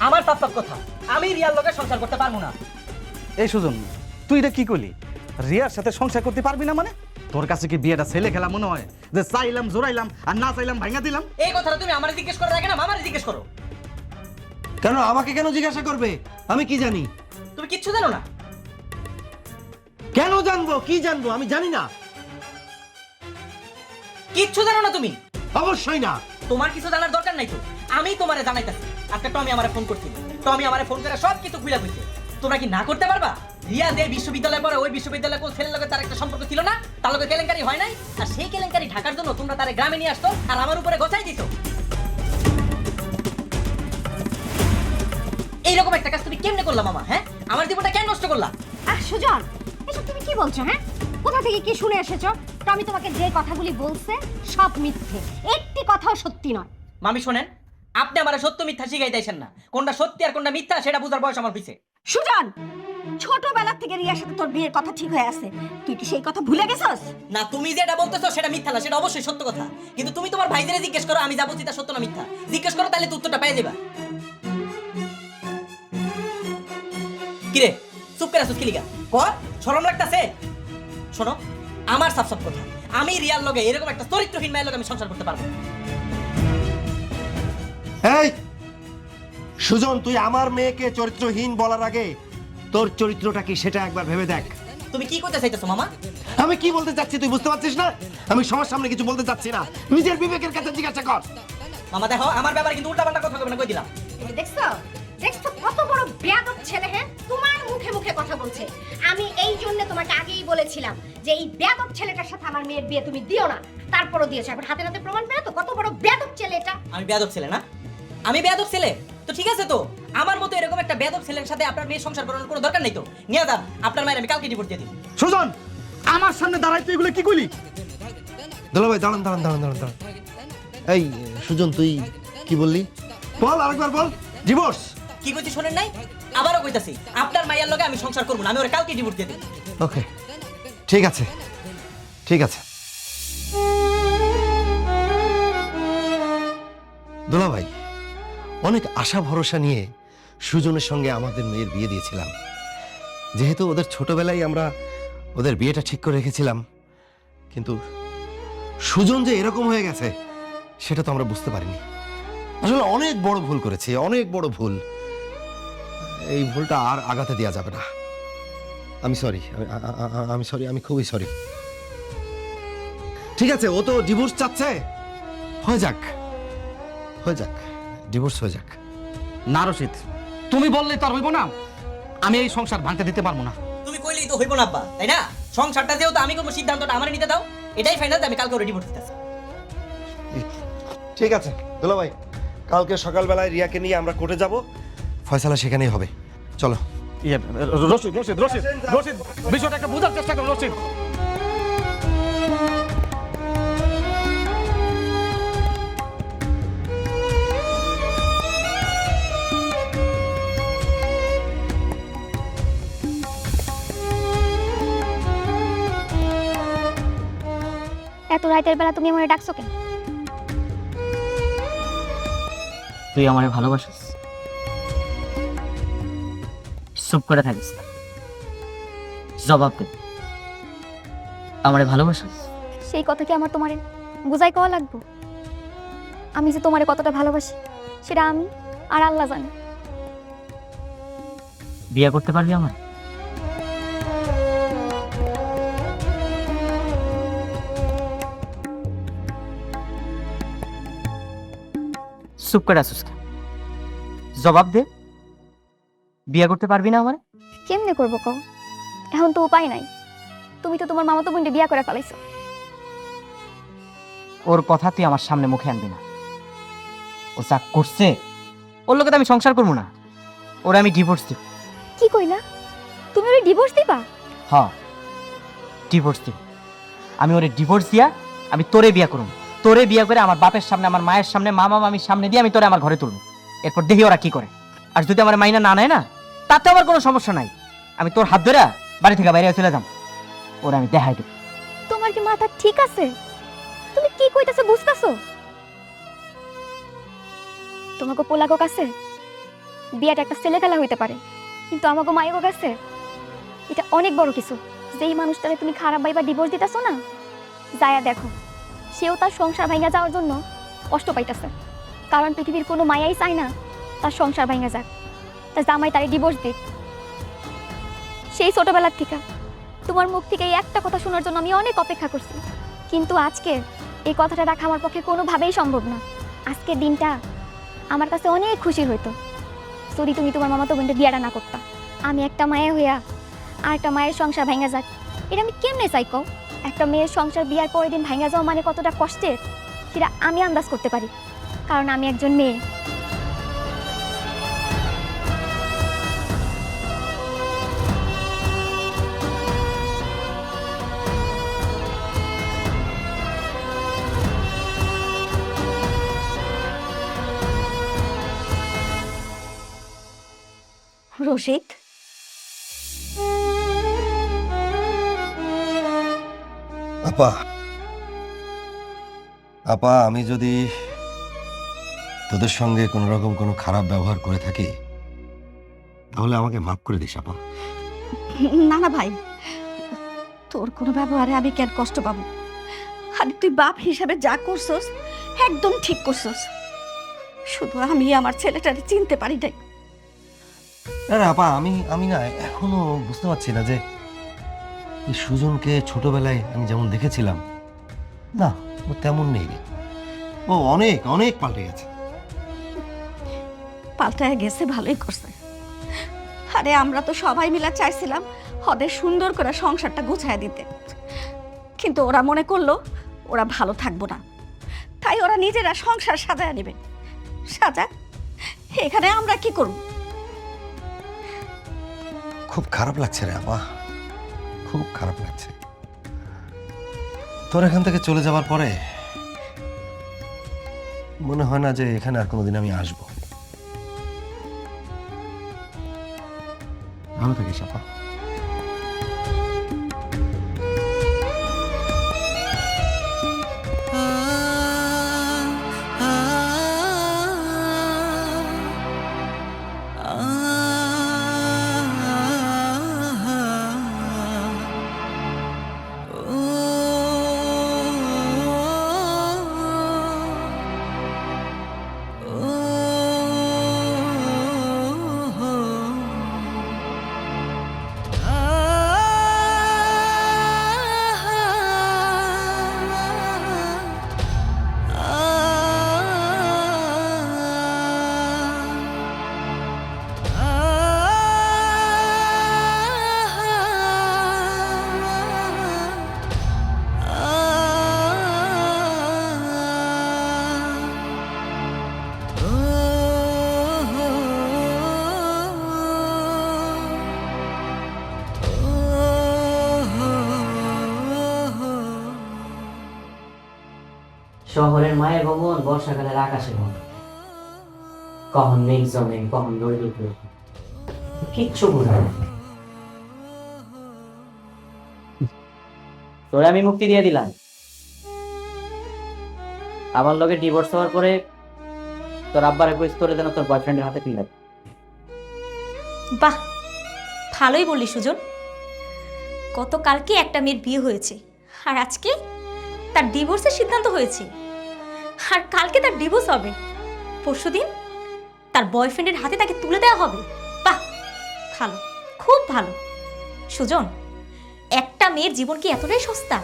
আমার সব কথা, আমি রিয়ার লগে সংসার করতে পারবো না। এই সুজন, তুই এটা কি করলি? রিয়ার সাথে সংসার করতে পারবি না মানে? তোর কাছে কি বিয়েটা ছেলে খেলা মনে হয় যে চাইলাম জোরাইলাম আর না চাইলাম ভাঙা দিলাম? এই কথাটা তুমি আমারে জিজ্ঞেস করে রাখে না, মামারে জিজ্ঞেস করো। কেন আমাকে কেন জিজ্ঞাসা করবে? আমি কি জানি? তুমি কিচ্ছু জানো না? কেন জানবো? কি জানবো? আমি জানি না। কিচ্ছু জানো না তুমি? অবশ্যই না। তোমার কিছু জানার দরকার নাই তো, আমি তোমারে জানাইতাছি। আজকে টমি আমারে ফোন করছিল, টমি আমারে ফোন করে সব কিছু খুলে কইছে। তোমরা কি না করতে পারবা? রিয়া যে বিশ্ববিদ্যালয়ে পড়ে, ওই বিশ্ববিদ্যালয়ে কোন ছেলের লগে তার একটা সম্পর্ক ছিল না, তার লগে কেলেঙ্কারি হয় নাই, আর সেই কেলেঙ্কারি ঢাকার জন্য তোমরা তারে গ্রামে নিয়ে আসতো আর আমার উপরে গোছাই দিত। এইরকম একটা কাজ তুমি কেমনে করলা মামা? হ্যাঁ, আমার জীবনটা কেন নষ্ট করলা? সুজন, এসব তুমি কি বলছো? হ্যাঁ, কোথা থেকে কি শুনে এসেছো? আমি তোমাকে যে কথাগুলি বলছে সব মিথ্যে, একটি কথাও সত্যি নয়। মামি শোনেন, আপনি আমারে সত্য মিথ্যা শিখাইতেছেন না। কোনটা সত্যি আর কোনটা মিথ্যা সেটা বুঝার বয়স আমার হইছে। সুজন, ছোটবেলা থেকে রিয়ার সাথে তোর বিয়ের কথা ঠিক হয়ে আছে, তুই কি সেই কথা ভুলে গেছস? না, তুমি যেটা বলতেছো সেটা মিথ্যা না, সেটা অবশ্যই সত্য কথা। কিন্তু তুমি তোমার ভাইদের জিজ্ঞেস করো আমি যা বলছি তা সত্য না মিথ্যা। জিজ্ঞেস করো, তাহলে তো উত্তরটা পেয়ে যাবা। কিরে চুপ করে আছিস কি লিগা? কর, শরম লাগতাছে? শোনো, আমার সাফ সাফ কথা, আমি রিয়ার লগে এরকম একটা চরিত্রহীন মেয়ের লগে আমি সংসার করতে পারবো না। এই সুজন, তুই আমার মেয়েকে চরিত্রহীন বলার আগে তোর চরিত্রটা কি সেটা একবার ভেবে দেখ। তুমি কি করতে চাইতেছো মামা? আমি কি বলতে চাচ্ছি তুই বুঝতে পারছিস না? আমি সবার সামনে কিছু বলতে চাচ্ছি না, নিজের বিবেকের কাছে জিজ্ঞাসা কর। মামা দেখো, আমার ব্যাপারে কিন্তু উল্টাপাল্টা কথা কইবে না, কই দিলাম। দেখছো দেখছো কত বড় বেয়াদব ছেলে। হ্যাঁ, তোমার মুখে মুখে কথা বলছে। আমি এই জন্য তোমাকে আগেই বলেছিলাম যে এই বেয়াদব ছেলেটার সাথে আমার মেয়ের বিয়ে তুমি দিও না, তারপরও দিয়েছো। এখন হাতে হাতে প্রমাণ পেলে তো কত বড় বেয়াদব ছেলে এটা। আমি বেয়াদব ছেলে না? আমি বেয়াদব ছেলে তো ঠিক আছে, তো আমার মতো এরকম একটা বেয়াদব ছেলের সাথে আপনার মেয়ে সংসার করার কোনো দরকার নেই তো। নিয়ে যান আপনার মায়ের, আমি কালকে ডিভোর্স দিয়ে দিই। সুজন, আমার সামনে দাঁড়াই তুই এগুলো কি কইলি? দুলা ভাই দাঁড়ান দাঁড়ান দাঁড়ান দাঁড়ান দাঁড়ান। এই সুজন, তুই কি বললি? বল, আরেকবার বল। ডিভোর্স? কি কইছি শোনেন নাই? আবারও কইতাছি, আপনার মায়ের লগে আমি সংসার করব না, আমি ওরে কালকে ডিভোর্স দিয়ে দিই। ওকে, ঠিক আছে ঠিক আছে। দুলা ভাই, অনেক আশা ভরসা নিয়ে সুজনের সঙ্গে আমাদের মেয়ের বিয়ে দিয়েছিলাম। যেহেতু ওদের ছোটবেলায় আমরা ওদের বিয়েটা ঠিক করে রেখেছিলাম, কিন্তু সুজন যে এরকম হয়ে গেছে সেটা তো আমরা বুঝতে পারিনি। আসলে অনেক বড় ভুল করেছি, অনেক বড় ভুল। এই ভুলটা আর আগাতে দেওয়া যাবে না। আমি সরি, আমি সরি, আমি খুবই সরি। ঠিক আছে, ও তো ডিভোর্স চাচ্ছে, হয়ে যাক হয়ে যাক, ডিভোর্স হয়ে যাক। না রশিদ, তুমি বললে তো আর হইব না। আমি এই সংসার ভাঙতে দিতে পারবো না। তুমি কইলেই তো হইব না আব্বা, তাই না? সংসারটা যেহেতু আমি করবো, সিদ্ধান্তটা আমারে নিতে দাও। এটাই ফাইনাল, আমি কালকে ওরে ডিভোর্স দিতেছি। ঠিক আছে দুলা ভাই, কালকে সকালবেলায় রিয়াকে নিয়ে আমরা কোর্টে যাব, ফয়সালা সেখানেই হবে। চলো। রশিদ রশিদ রশিদ রশিদ, বিষয়টা একটা বোঝার চেষ্টা করো রশিদ। এত রাতের বেলা তুমি আমারে ডাকছো কেন? তুই আমারে ভালোবাসিস? চুপ করে থাকিস না, জবাব দে। আমারে ভালোবাসিস? সেই কথা কি আমার তোমারে বুঝাই কওয়া লাগবো? আমি যে তোমারে কতটা ভালোবাসি সেটা আমি আর আল্লাহ জানে। বিয়ে করতে পারবি আমার? চুপ করে আসিস কেন? জবাব দে, বিয়ে করতে পারবি না আমার? কেমনে করবো কও? এখন তো উপায় নাই। তুমি তো তোমার মামাতো বোনকে বিয়া করে ফেলাইছো। ওর কথা তুই আমার সামনে মুখে আনবি না। ও যা করছে, ওর লোকে তো আমি সংসার করবো না, ওরে আমি ডিভোর্স দিব। কি কইলা? তুমি ওরে ডিভোর্স দিবা? হ্যাঁ, ডিভোর্স দিব। আমি ওরে ডিভোর্স দিয়া আমি তোরে বিয়া করব। তোরে বিয়া করে আমার বাপের সামনে, আমার মায়ের সামনে, মামা মামির সামনে দিয়ে আমি তোরে আমার ঘরে তুলব। এরপর দেখি ওরা কি করে। আর যদি আমার মাইনা না নেয় না, তাতে আমার কোনো সমস্যা নাই। আমি তোর হাত ধরে বাড়ি থেকে বাইরে চলে যাম, ওরা আমি দেখাই দেব। তোমার কি মাথা ঠিক আছে? তুমি কি কইতাছো বুঝতাছো? তোমাকে পোলাগো কাছে বিয়াটা একটা ছেলে খেলা হইতে পারে, কিন্তু আমাকে মায়ের কাছে এটা অনেক বড় কিছু। যেই মানুষটারে তুমি খারাপ ভাইবা ডিভোর্স দিতেছো না, যায়া দেখো সেও তার সংসার ভাঙা যাওয়ার জন্য কষ্ট পাইতেছে। কারণ পৃথিবীর কোনো মায়াই চায় না তার সংসার ভাঙা যাক, তার জামাই তারে ডিভোর্স দিক। সেই ছোটবেলার থেকে তোমার মুখ থেকে এই একটা কথা শোনার জন্য আমি অনেক অপেক্ষা করছি, কিন্তু আজকে এই কথাটা রাখা আমার পক্ষে কোনোভাবেই সম্ভব না। আজকের দিনটা আমার কাছে অনেক খুশির হইতো যদি তুমি তোমার মামাতো বোনটা বিয়াটা না করতা। আমি একটা মায়ে হইয়া আর একটা মায়ের সংসার ভাঙা যাক, এটা আমি কেমনে চাই কও? একটা মেয়ের সংসার বিয়ার পরের দিন ভাঙা যাওয়া মানে কতটা কষ্টের সেটা আমি আন্দাজ করতে পারি, কারণ আমি একজন মেয়ে। রসিক, আপা আপা আমি যদি তোদের সঙ্গে কোনো রকম কোনো খারাপ ব্যবহার করে থাকি তাহলে আমাকে মাফ করে দিস আপা। না না ভাই, তোর কোনো ব্যবহারে আমি কেন কষ্ট পাবো? আরে তুই বাপ হিসাবে যা করছস একদম ঠিক করছস। শুধু আমি আমার ছেলেটারে চিনতে পারি নাই। আরে আপা আমি আমি না এখনো বুঝতে পারছি না যে এই সুজনকে ছোটবেলায় আমি যেমন দেখেছিলাম, না ও তেমন নেই রে। ও অনেক অনেক পাল্টে গেছে। পাল্টায় গেছে, ভালোই করছে। আরে আমরা তো সবাই মিলে চাইছিলাম ওদের সুন্দর করে সংসারটা গুছায় দিতে, কিন্তু ওরা মনে করলো ওরা ভালো থাকবো না, তাই ওরা নিজেরা সংসার সাজায় নেবে। সাজা, এখানে আমরা কি করব? খুব খারাপ লাগছে রে আপা, খুব খারাপ লাগছে। তোর এখান থেকে চলে যাবার পরে মনে হয় না যে এখানে আর কোনোদিন আমি আসবো। ভালো থাকিস আপা। শহরের মায়ের ভবন বর্ষাকালের আকাশে ভবন, কখন মেঘ জমে কখন রোদ উঠে, কিচ্ছু বোঝা যায় না। তোরে আমি মুক্তি দিয়ে দিলাম। আমার লগে ডিভোর্স হওয়ার পরে তোর আব্বারে কইস তোরে যেন তোর বয়ফ্রেন্ডের হাতে তুলে দেয়। বাহ, ভালোই বললি সুজন। গতকালকে একটা মেয়ের বিয়ে হয়েছে আর আজকে তার ডিভোর্সের সিদ্ধান্ত হয়েছে, আর কালকে তার ডিভোর্স হবে, পরশুদিন তার বয়ফ্রেন্ডের হাতে তাকে তুলে দেওয়া হবে। বাহ, ভালো, খুব ভালো। সুজন, একটা মেয়ের জীবন কি এতটাই সস্তা?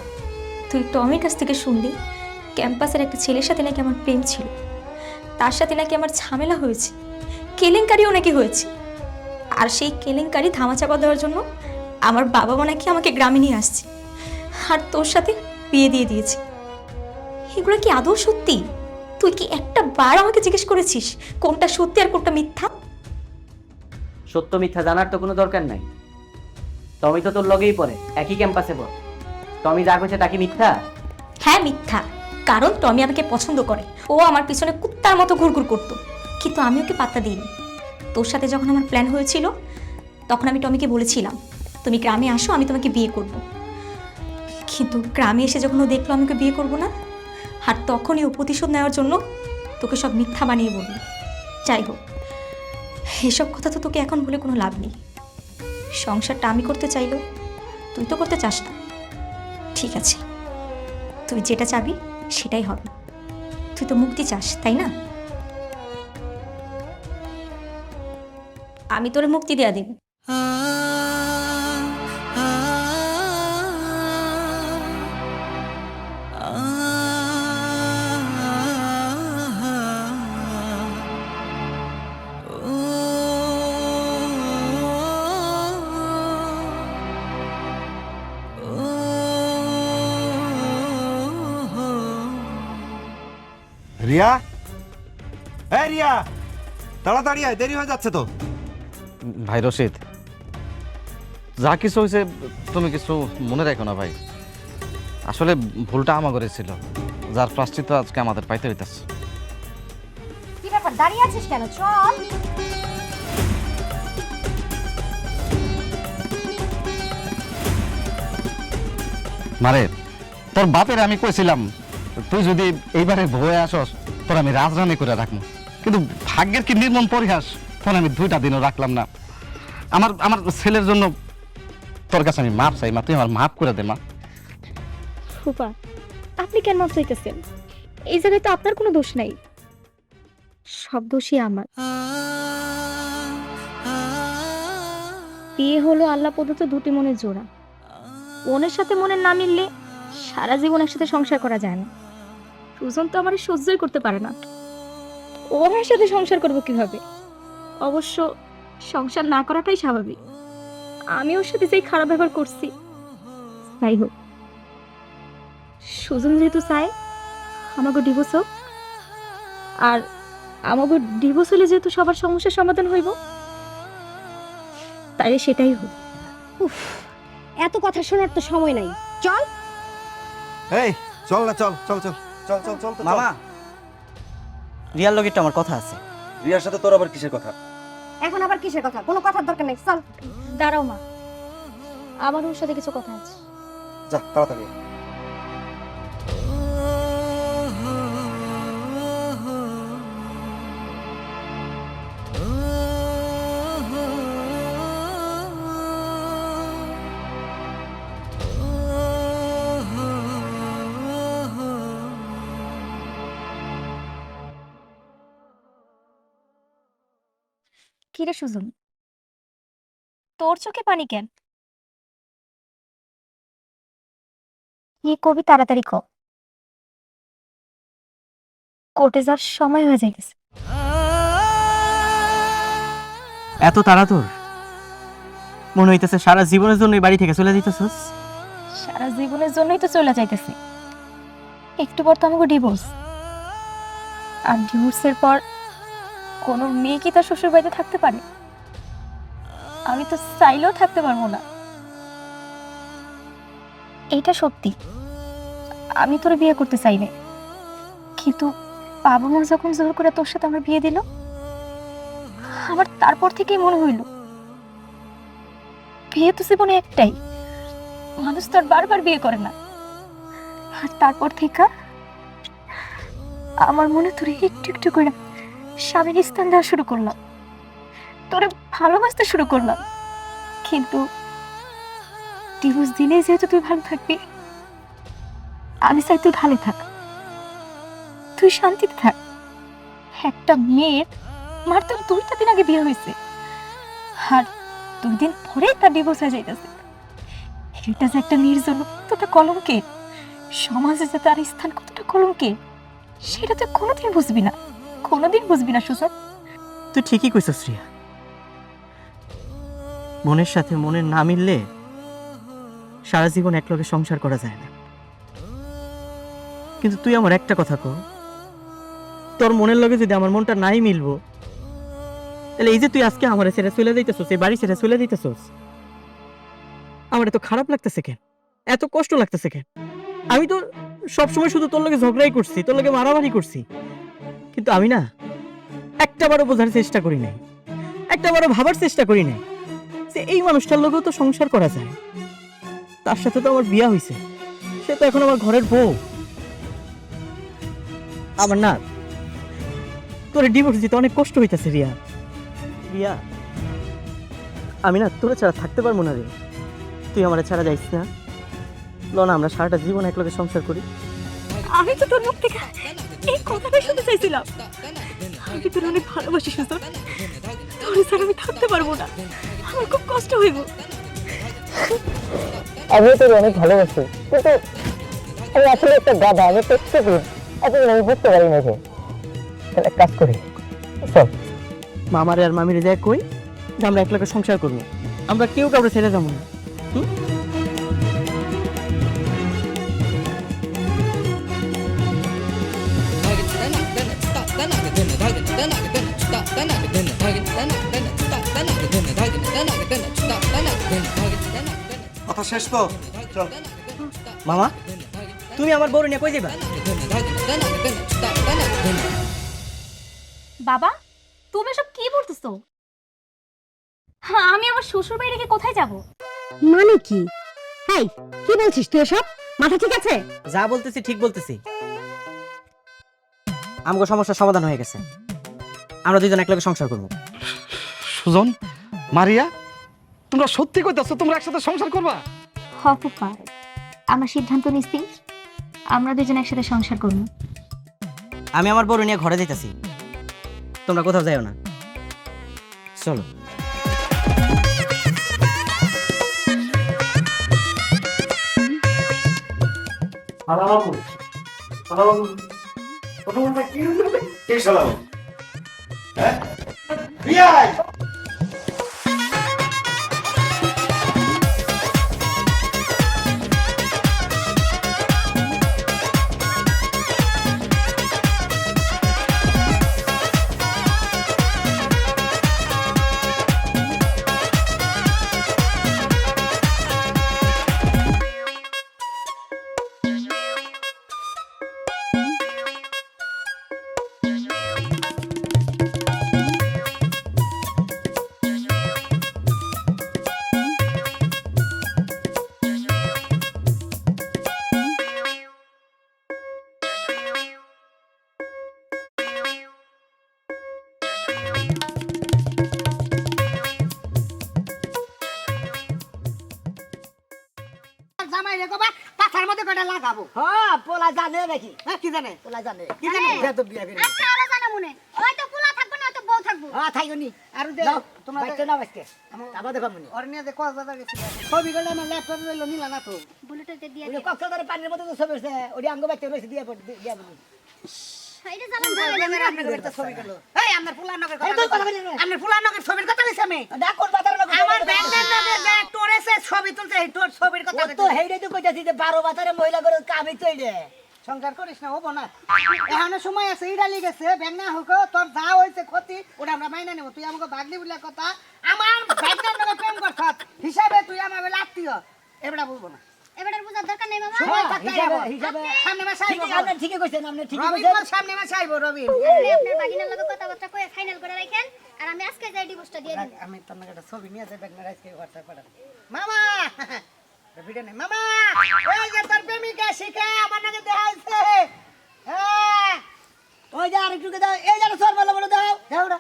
তুই টমির কাছ থেকে শুনলি ক্যাম্পাসের একটা ছেলের সাথে নাকি আমার প্রেম ছিল, তার সাথে নাকি আমার ঝামেলা হয়েছে, কেলেঙ্কারিও নাকি হয়েছে, আর সেই কেলেঙ্কারি ধামাচাপা দেওয়ার জন্য আমার বাবা মা নাকি আমাকে গ্রামে নিয়ে আসছে আর তোর সাথে বিয়ে দিয়ে দিয়েছে। এগুলো কি আদৌ সত্যি? তুই কি একটা বার আমাকে জিজ্ঞেস করেছিস কোনটা সত্যি আর কোনটা মিথ্যা? সত্য মিথ্যা জানার তো কোনো দরকার নাই। টমি তো তোর লগেই পড়ে, একই ক্যাম্পাসে পড়ে। টমি যা কইছে তা কি মিথ্যা? হ্যাঁ মিথ্যা, কারণ টমি আমাকে পছন্দ করে। ও আমার পিছনে কুত্তার মতো ঘুরঘুর করতো, কিন্তু আমি ওকে পাত্তা দিইনি। তোর সাথে যখন আমার প্ল্যান হয়েছিল তখন আমি টমিকে বলেছিলাম তুমি গ্রামে আসো, আমি তোমাকে বিয়ে করব। কিন্তু গ্রামে এসে যখন ও দেখলো আমি ওকে বিয়ে করবো না, আর তখনই ও প্রতিশোধ নেওয়ার জন্য তোকে সব মিথ্যা বানিয়ে বলল। যাই হোক, এসব কথা তো তোকে এখন বলে কোনো লাভ নেই। সংসারটা আমি করতে চাইলেও তুই তো করতে চাস না। ঠিক আছে, তুই যেটা চাবি সেটাই হবে। তুই তো মুক্তি চাস, তাই না? আমি তোরে মুক্তি দেয়া দিব। রিয়া, এই রিয়া, তাড়াতাড়ি আয়, দেরি হয়ে যাচ্ছে তো। ভাই রশিদ, যা কিছু হয়েছে তুমি কিছু মনে রাখো না ভাই। আসলে ভুলটা আমাদের ছিল, যার প্রাশ্চিত্য আজকে আমাদের পাইতে হইতেছে। কি ব্যাপার, দাঁড়িয়ে আছিস কেন? চল। মারে, তোর বাপের আমি কইছিলাম তুই যদি এইবারে ভয়ে আসস তোর আমি রাজরানি করে রাখবো, কিন্তু ভাগ্যের কি নির্মম পরিহাস, তোর আমি 2টা দিনও রাখলাম না। আমার আমার ছেলের জন্য তোর কাছে আমি মাপ চাই মা, তুই আমার মাপ করে দে মা। ফুপা, আপনি কেন মাপ চাইতেছেন? এই জায়গায় তো আপনার কোনো দোষ নাই, সব দোষই আমার। বিয়ে হলো আল্লাহ প্রদত্ত দুটি মনের জোড়া। মনের সাথে মনের না মিললে সারা জীবন একসাথে সংসার করা যায় না। সুজন তো আমার সহ্যই করতে পারে না, ওর সাথে সংসার করবো কিভাবে? অবশ্য সংসার না করাটাই স্বাভাবিক। আমি ওর সাথে যেই খারাপ ব্যবহার করছি, তাই হোক, সুজন যেহেতু চায় আমাকে ডিভোর্স হোক, আর আমাকে ডিভোর্স হলে যেহেতু সবার সমস্যার সমাধান হইব, তাইলে সেটাই হোক। উফ, এত কথা শোনার তো সময় নাই, চল। এই চল না, চল চল চল চল চল চল তো, চল। মামা, রিয়ার লগে একটু আমার কথা আছে। রিয়ার সাথে তোর আবার কিসের কথা? এখন আবার কিসের কথা? কোনো কথার দরকার নেই, চল। দাঁড়াও মা, আমার ওর সাথে কিছু কথা আছে। যা তাড়াতাড়ি। কিরে সুজন, তোর চোখে পানি কেন? কি কবি তাড়াতাড়ি ক, কোর্টে যাওয়ার সময় হয়ে যাইতেছে। এত তাড়া তোর? মনে হইতেছে সারা জীবনের জন্য এই বাড়ি থেকে চলে যেতেছস। সারা জীবনের জন্যই তো চলে যাইতেছে। একটু পর তো আমাকে ডিভোর্স, আর ডিভোর্সের পর কোনো মেয়ে কি তার শ্বশুর বাড়িতে থাকতে পারে? আমি তো চাইলেও থাকতে পারবো না। এইটা সত্যি, আমি তোর বিয়ে করতে চাই না, কিন্তু বাবা মা যখন জোর করে তোর সাথে আমার বিয়ে দিল, আমার তারপর থেকেই মনে হইল বিয়ে তো জীবনে একটাই, মানুষ তো আর বারবার বিয়ে করে না। আর তারপর থেকে আমার মনে তোরে একটু একটু করে স্বামীর স্থান দেওয়া শুরু করলাম, তোরে ভালোবাসতে শুরু করলাম। কিন্তু ডিভোর্স দিনে যেহেতু তুই ভালো থাকবি, আমি চাই তুই ভালো থাক, তুই শান্তিতে থাক। একটা মেয়ের মার তো 2টা দিন আগে বিয়ে হয়েছে, আর 2 দিন পরে তার ডিভোর্স হয়ে যাইতেছে। এটা যে একটা মেয়ের জন্য কতটা কলঙ্কের, সমাজে যে তার স্থান কতটা কলঙ্কের, সেটা তুই কোনোদিন বুঝবি না, কোনোদিন বুঝবি না সুজন। তুই ঠিকই কইছস রিয়া, মনের সাথে মনের না মিললে সারা জীবন একলগে সংসার করা যায় না। কিন্তু তুই আমার একটা কথা কর, তোর মনের লগে যদি আমার মনটা নাই মিলবো, তাহলে এই যে তুই আজকে আমার ছেড়ে চলে যাইতেছস, এই বাড়ি ছেড়ে চলে যাইতেছস, আমার এত খারাপ লাগতেছে কেন, এত কষ্ট লাগতেছে কেন? আমি তো সবসময় শুধু তোর লগে ঝগড়াই করছি, তোর লগে মারামারি করছি, কিন্তু আমি না একটাবারও বোঝার চেষ্টা করি নাই, একটাবারও ভাবার চেষ্টা করি নাই যে এই মানুষটার লগেও তো সংসার করা যায়। তার সাথে তো আমার বিয়ে হয়েছে, সে তো এখন আমার ঘরের বউ। আমার না তোর ডিভোর্স দিতে অনেক কষ্ট হইতেছে রিয়া। রিয়া, আমি না তোরা ছাড়া থাকতে পারবো না রে, তুই আমার ছাড়া যাইস না। ল না, আমরা সারাটা জীবন একলগে সংসার করি। আমি তো তোর মুখ থেকে এই কথাটাই শুনতে চাইছিলাম। আমি তোর অনেক ভালোবাসি সুজন, তোর ছাড়া আমি থাকতে পারবো না, আমার খুব কষ্ট হইব। আমি তোর অনেক ভালোবাসি, কিন্তু আমি আসলে একটা গাধা, আমি একটা স্টুপিড, আসলে আমি বুঝতে পারি না। তাহলে কাজ করি, চল মামারে আর মামিরে যাই কই যে আমরা একলগে সংসার করবো, আমরা কেউ কাউকে ছেড়ে যাবো না। কথা শেষ তো চল। মামা তুমি আমার বড় নিয়ে কই যাবা? বাবা তুমি সব কি বলতেছো? হ্যাঁ আমি আমার শ্বশুর বাড়ি রেখে কোথায় যাব? মানে কি? হেই, কি বলছিস তুই এসব? মাথা ঠিক আছে? যা বলতেছি ঠিক বলতেছি। আমগো সমস্যার সমাধান হয়ে গেছে, আমরা দুইজন একলগে সংসার করবো। সুজন, মারিয়া, তোমরা সত্যি কইতাছো তোমরা একসাথে সংসার করবা? হপুপা আমরা সিদ্ধান্ত নিছি আমরা দুজন একসাথে সংসার করব। আমি আমার বড় নিয়ে ঘরে যাইতাছি, তোমরা কোথাও যাইও না, চলো। কে শালাও? হ্যাঁ বিয়াই জামাই রে কবা পাছার মধ্যে কয়টা লাগাবো। হ্যাঁ, পোলা জানে নাকি? হ্যাঁ কি জানে? পোলা জানে। কি জানে? তো বিয়া করে। আচ্ছা আরে জানা মনে হয়তো পোলা থাকবে না তো বউ থাকবে। হ্যাঁ, থাইগনি। আর দে তোমরা বাইতে না বাইতে। আবার দেখো মনি। ওর নিয়ে যে কক্সবাজার গেছিল ছবি গেলে আমার ল্যাপটপ রইল নিলা না তো। বুলেটে দিয়ে ওই কক্সবাজারের পানির মধ্যে তো ছবি আছে, ওই আঙ্গ বাইতে রইছে দিয়া দিয়া বলি। এইটা জানান আমার আপনার একটা ছবি গেল। এই আপনার ফুলার নগর কথা আপনার ফুলার নগর ছবির কথা কইছি আমি। ডাকর বাজার না। আমার ব্যাংকের নগর যে টোরেসে ছবি তুলছে এই তোর ছবির কথা তো হেইডাই তো কইতাছি যে 12 বাজারে মহিলা করে কামই তো এইডে। সংসার করিস না হবো না। এখনো সময় আছে ইডালি গেছে ব্যাং না হোক তোর যা হইছে ক্ষতি ওটা আমরা মাইনা নেব। তুই আমাকে ভাগলি বলে কথা আমার ব্যাংকের নগর প্রেম করছস হিসাবে তুই আমার বেলা আত্মীয় এবড়া বলবো না। এবারে বুঝার দরকার নেই মামা। সময় থাকতে হিসাবে আইবো। হিসাবে সামনে মাসে আইবো। আপনি ঠিকই কইছেন, আপনি ঠিকই রবিন কইছেন। বল সামনে মাসে আইবো রবিন। আপনি আপনার বাগিনার লগে কথাবার্তা কয়ে ফাইনাল করে রাখেন আর আমি আজকে যাই ডিভোর্সটা দিয়ে দিই। আমি তোমাকে একটা ছবি নিয়ে যাই ব্যাংক রাইজকে হোয়াটসঅ্যাপ পাঠাবো। মামা ভিডিও নেই মামা এই যে তোর প্রেমিকা শিখে আমার নাকি দেখাইছে। হ্যাঁ ওই যে আরেকটুকে দাও, এই যে সরমালা বলে দাও। দাও না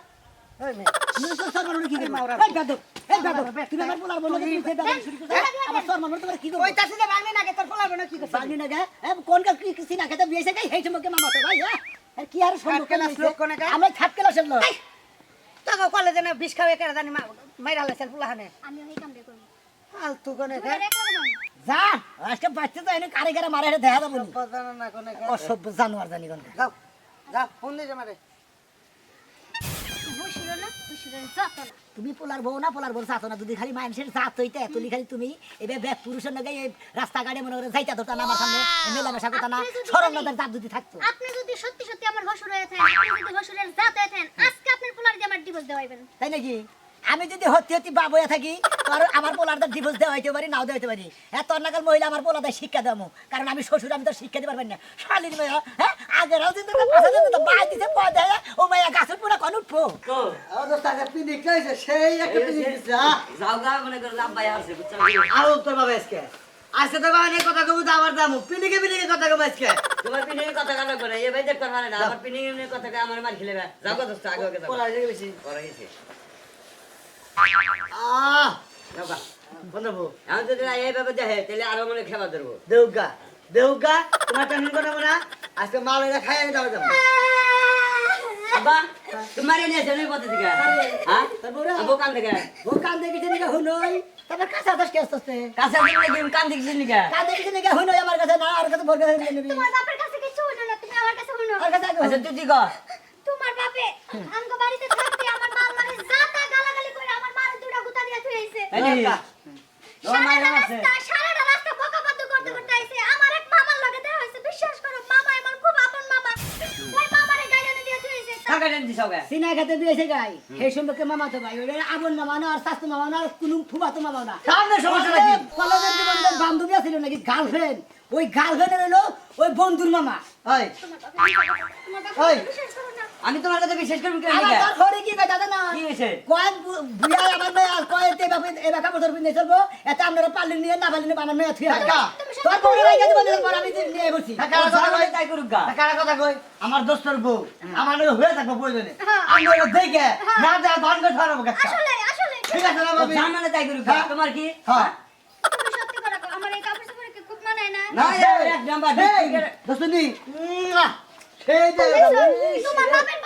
ওই মে তুমি তো সরমালা কি করবে? মাওরা। এই গাদো, এই গাদো। তুমি আমার বলার বলে তুমি সেই দাও শুরু করে দাও। আমার সরমালা তোমার কি করবে? কইতাছি যে ভাঙনি নাকি তোর ফলাবো না কি করছিস? বাগনি না গে, কোন কা কি সিনা খেতে বিয়েছে গাই হেই তোমাকে মামা তো ভাই হ্যাঁ। আর কি আর সম্মুখ থার্ড ক্লাস লোক কোনে কা? আমরা থার্ড ক্লাসের লোক। তোকে কলেজে না বিষ খাওয়া কেন জানি মাইরা লাইছেন ফুলাহানে আমি ওই কামটা করব। ফালতু কোনে কা? তোরা এক লগে যাও। যা আজকে বাচ্চা তো এনে কারে কারে মারে দেখা যাবো নি। জানো না কোনে কা? অসভ্য জানোয়ার জানি কোন। যাও যা ফোন দিয়ে মারে। বসিরো না বসিরো যত না। তুমি পোলার বউ না, পোলার বউ সাথে না, যদি খালি মানুষের জাত হইতে তুলি খালি তুমি এবার ব্যাগ পুরুষের নাকি এই রাস্তা গাড়ি মনে করে যাইতা ধরতা না আমার সামনে মেলামেশা করতা না, সরলতার জাত যদি থাকতো। আপনি যদি সত্যি সত্যি আমার হসুর হয়ে থাকেন, আপনি যদি হসুরের জাত হয়ে থাকেন, আজকে আপনার পোলার দিয়ে আমার ডিভোর্স দেওয়াইবেন। তাই নাকি? আমি যদি হত্যি হত্যি বাপ হয়ে থাকি তোর আমার পোলারদের ডিভোর্স দেওয়া হইতে পারি, নাও দেওয়া হইতে পারি। হ্যাঁ, তোর নাকাল মহিলা আমার পোলাদের শিক্ষা দেবো, কারণ আমি শ্বশুর, আমি তো শিক্ষা দিতে পারবেন না। শালীর মেয়ে হ্যাঁ, আগের দিন তো বাই দিতে পদ ও মেয়ে গাছের পুরা কোন উঠবো। আরো তোর বাবা আজকে আজকে তোর বাবা এই কথা কবু আবার দামু পিনিকে পিনিকে কথা কবু আজকে তোমার পিনির কথা কানা করে এ ভাই দেখতে পারে না, আমার পিনির কথা আমার মার খেলে যাও গো দোস্ত আগে আগে যাও। পোলা হয়ে গেছি পরে গেছে আহ যাও গা। বন্ধু আমি যদি এইভাবে দেখে তাহলে আরো মনে খেবা ধরবো। দেউগা দেউগা তোমার টেনশন করো না আজকে মাল এটা খাই আমি দাও যাবো আব্বা তোমার এনে এসে নেই পথে দিকে হ্যাঁ আব্বু কান থেকে ও কান দেখেছে নিকা হুনই তারপর কাছে আদাস কে আসতে কাছে দিকে কান দেখছিস নিকা কান দেখেছে নিকা হুনই আমার কাছে না আর কাছে ভর কাছে নিবি তোমার বাপের কাছে কিছু হলো না, তুমি আমার কাছে হলো। আর কাছে আচ্ছা তুই দিগা তোমার বাপে আমগো বাড়িতে থাকতে আমার মা মানে জাতা গালাগালি করে আমার মার দুটা গুতা দিয়া থুইছে। সারাটা রাস্তা বকাবদ্ধ করতে করতে আইছে। আমার এক মামার লগে দেখা হইছে, বিশ্বাস করো মামা আমার খুব আপন মামা। ওই মামারে গাইলানে দিয়া থুইছে। টাকা দেন দিছাও গে সিনা খাতে দিয়েছে গাই সেই সম্পর্কে মামা তো ভাই ওরে আবন মামা না আর শাস্তু মামা না আর কোনো ফুবা তো মামা না সামনে সমস্যা নাকি কলেজের জীবনের বান্ধবী ছিল নাকি গার্লফ্রেন্ড ওই গার্লফ্রেন্ডের হলো ওই বন্ধুর মামা ওই ওই আমি তোমার কথা বিশ্বাস করব কেন আমার তার ঘরে কি কথা জানো না কি হইছে কয়েক বুয়া আমার মেয়ে আর কয়েক এবাকা বছর পিনে চলবো এতে আপনারা পারলেন নিয়ে না পারলেন আমার মেয়ে থুয়া তোর বড় ভাই কাছে বলে পর আমি নিয়ে বসি কারা কথা কই তাই করুক গা কারা কথা কই আমার দোস্তর বউ আমার লগে হয়ে থাকবো প্রয়োজনে আমি ওরে দেখে না যা ভান করে ছাড়বো কাছে আসলে ঠিক আছে না ভাবি জান মানে তাই করুক গা তোমার কি হ্যাঁ তুমি সত্যি করে কও, আমার এই কাপড় চোপড়ে কি খুব মানায় না না এক নাম্বার দোস্ত নি সেই যে তোমার বাপের